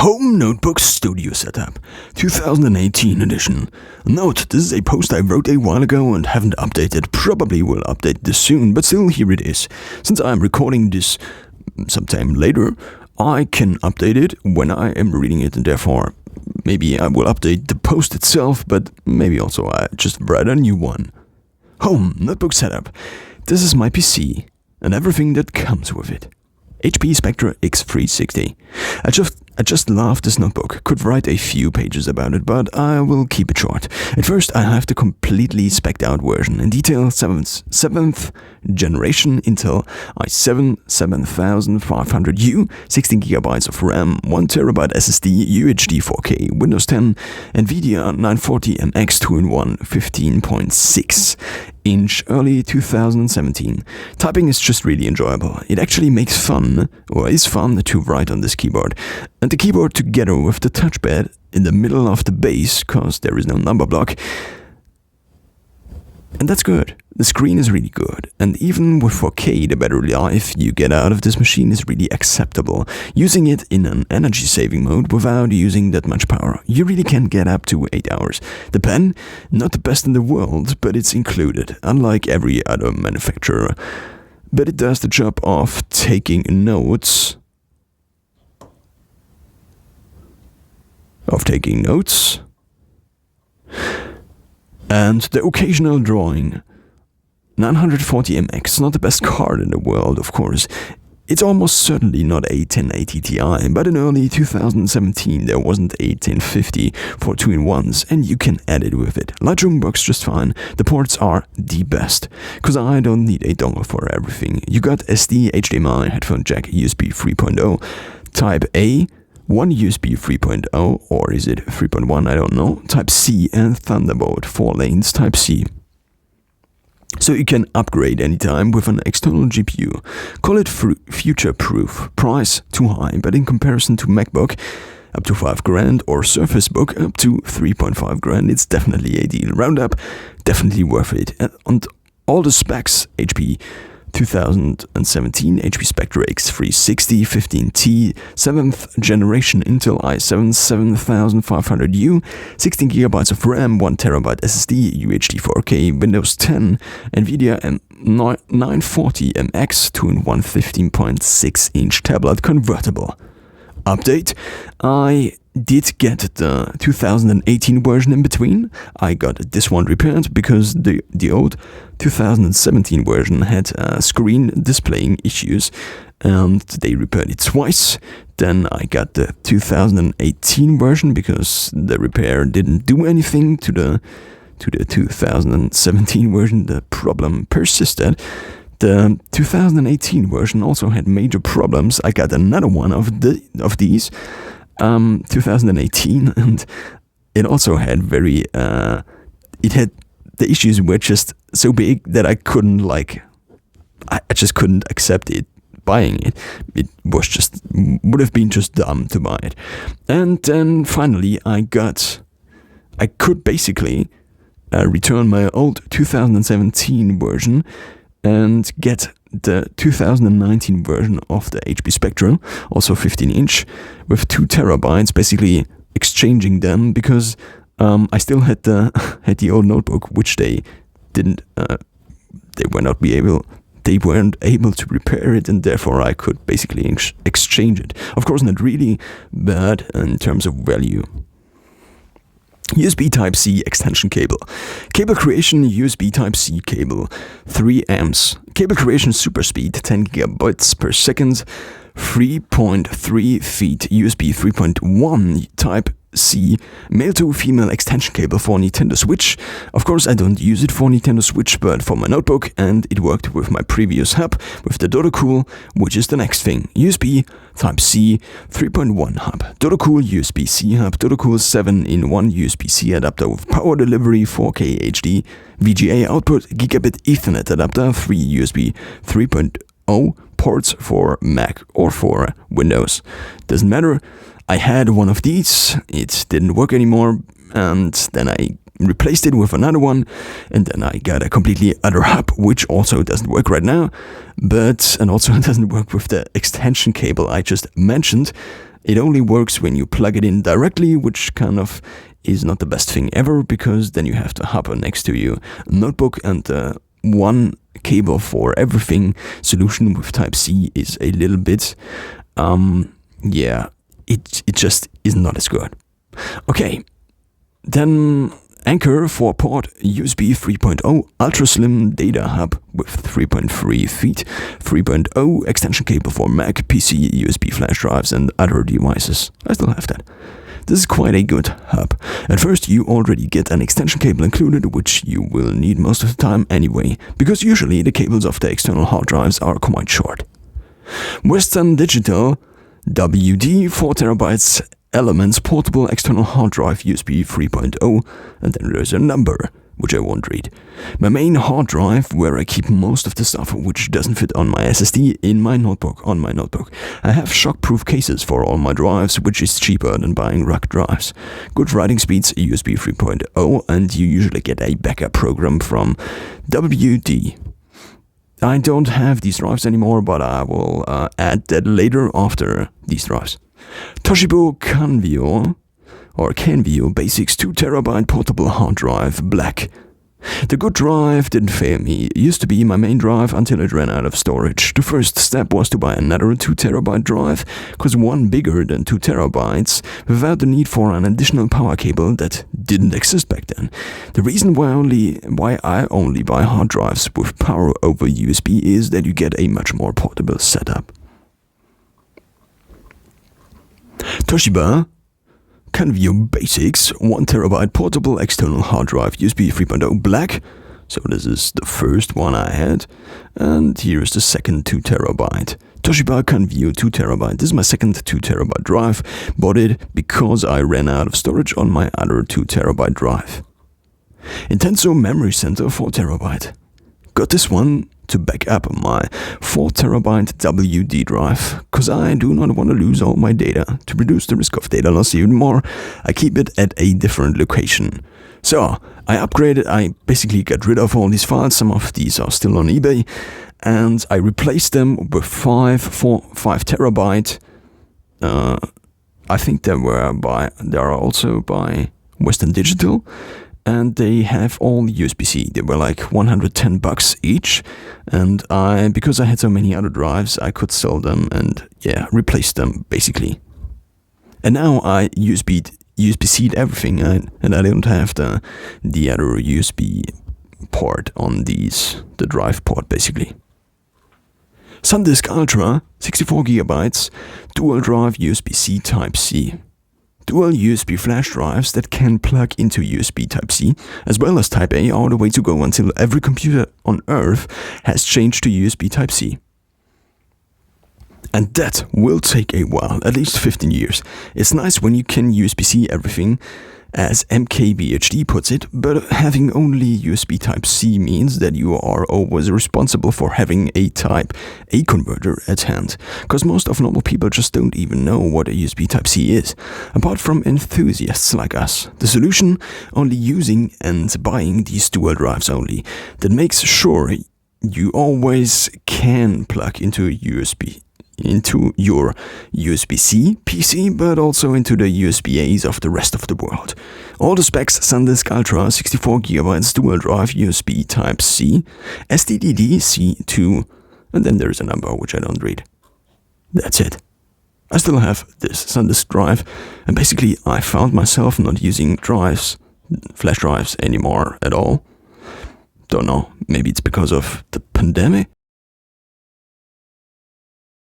Home Notebook Studio Setup, 2018 edition. Note, this is a post I wrote a while ago and haven't updated. Probably will update this soon, but still here it is. Since I'm recording this sometime later, I can update it when I am reading it, and therefore maybe I will update the post itself, but maybe also I just write a new one. Home Notebook Setup. This is my PC and everything that comes with it. HP Spectre X360. I just love this notebook. Could write a few pages about it, but I will keep it short. At first, I have the completely spec'd out version. In detail, 7th generation Intel i7 7500U, 16GB of RAM, 1TB SSD, UHD 4K, Windows 10, NVIDIA 940MX 2-in-1, 15.6-inch, early 2017. Typing is just really enjoyable. It actually makes fun, or is fun, to write on this keyboard. And the keyboard together with the touchpad in the middle of the base, cause there is no number block. And that's good. The screen is really good. And even with 4K, the battery life you get out of this machine is really acceptable. Using it in an energy saving mode without using that much power, you really can get up to 8 hours. The pen, not the best in the world, but it's included, unlike every other manufacturer. But it does the job of taking notes. And the occasional drawing. 940MX, not the best card in the world, of course. It's almost certainly not a 1080 Ti, but in early 2017 there wasn't a 1050 for 2-in-1s, and you can edit with it. Lightroom works just fine. The ports are the best, cause I don't need a dongle for everything. You got SD, HDMI, headphone jack, USB 3.0, Type A, one USB 3.0, or is it 3.1, I don't know, Type C, and Thunderbolt, 4 lanes Type C. So you can upgrade anytime with an external GPU. Call it future-proof. Price too high, but in comparison to MacBook, up to $5,000, or Surface Book, up to $3,500, it's definitely a deal. Roundup, definitely worth it. And all the specs, HP 2017 HP Spectre X360 15T, 7th generation Intel i7 7500U, 16GB of RAM, 1TB SSD, UHD 4K, Windows 10, NVIDIA 940MX 2-in-1 15.6-inch tablet convertible. Update, I did get the 2018 version in between. I got this one repaired because the old 2017 version had screen displaying issues, and they repaired it twice. Then I got the 2018 version because the repair didn't do anything to the 2017 version. The problem persisted. The 2018 version also had major problems. I got another one of these. 2018, and it also had it had the issues were just so big that I couldn't I just couldn't accept it buying it. It would have been just dumb to buy it. And then finally I could basically return my old 2017 version and get the 2019 version of the HP Spectre, also 15-inch, with 2TB, basically exchanging them because I still had the old notebook, which they weren't able to repair it, and therefore I could basically exchange it. Of course, not really bad in terms of value. USB Type-C extension cable. Cable creation USB Type-C cable, 3 amps. Cable creation super speed, 10 gigabytes per second, 3.3 feet USB 3.1 Type-C male to female extension cable for Nintendo Switch. Of course, I don't use it for Nintendo Switch, but for my notebook, and it worked with my previous hub with the Dodocool, which is the next thing. USB Type-C 3.1 hub, Dodocool USB-C hub, Dodocool 7-in-1 USB-C adapter with power delivery, 4K HD, VGA output, Gigabit Ethernet adapter, 3 USB 3.0 ports for Mac or for Windows. Doesn't matter. I had one of these, it didn't work anymore, and then I replaced it with another one, and then I got a completely other hub, which also doesn't work right now, and also doesn't work with the extension cable I just mentioned. It only works when you plug it in directly, which kind of is not the best thing ever, because then you have to hop next to your notebook, and one cable for everything solution with Type-C is a little bit, it just is not as good. Okay, then Anker 4-port USB 3.0 ultra slim data hub with 3.3 feet, 3.0 extension cable for Mac, PC, USB flash drives and other devices. I still have that. This is quite a good hub. At first you already get an extension cable included, which you will need most of the time anyway, because usually the cables of the external hard drives are quite short. Western Digital WD 4TB Elements Portable External Hard Drive USB 3.0, and then there's a number, which I won't read. My main hard drive, where I keep most of the stuff which doesn't fit on my SSD, on my notebook. I have shockproof cases for all my drives, which is cheaper than buying rack drives. Good writing speeds, USB 3.0, and you usually get a backup program from WD. I don't have these drives anymore, but I will add that later after these drives. Toshiba Canvio Basics 2TB portable hard drive, black. The good drive didn't fail me. It used to be my main drive until it ran out of storage. The first step was to buy another 2TB drive, cause one bigger than 2TB, without the need for an additional power cable that didn't exist back then. The reason why I only buy hard drives with power over USB is that you get a much more portable setup. Toshiba Canvio Basics 1TB portable external hard drive USB 3.0 black. So this is the first one I had, and here is the second 2TB. Toshiba Canvio 2TB. This is my second 2TB drive. Bought it because I ran out of storage on my other 2TB drive. Intenso Memory Center 4TB. Got this one to back up my 4TB WD drive, cause I do not want to lose all my data. To reduce the risk of data loss even more, I keep it at a different location. So I upgraded, I basically got rid of all these files, some of these are still on eBay, and I replaced them with 5 TB. I think they are also by Western Digital. And they have all USB-C. They were like $110 each, and because I had so many other drives, I could sell them and replace them basically. And now I USB-C'd everything, and I don't have the other USB port on the drive port basically. SanDisk Ultra 64GB dual drive USB-C Type-C. Dual USB flash drives that can plug into USB Type-C, as well as Type-A, are the way to go until every computer on Earth has changed to USB Type-C. And that will take a while, at least 15 years. It's nice when you can USB-C everything, as MKBHD puts it, but having only USB Type-C means that you are always responsible for having a Type-A converter at hand, because most of normal people just don't even know what a USB Type-C is, apart from enthusiasts like us. The solution? Only using and buying these dual drives only. That makes sure you always can plug into your USB-C PC, but also into the USB-A's of the rest of the world. All the specs: SanDisk Ultra 64GB dual drive USB Type-C, STDD-C2, and then there's a number which I don't read. That's it. I still have this SanDisk drive, and basically I found myself not using flash drives anymore at all. Don't know, maybe it's because of the pandemic?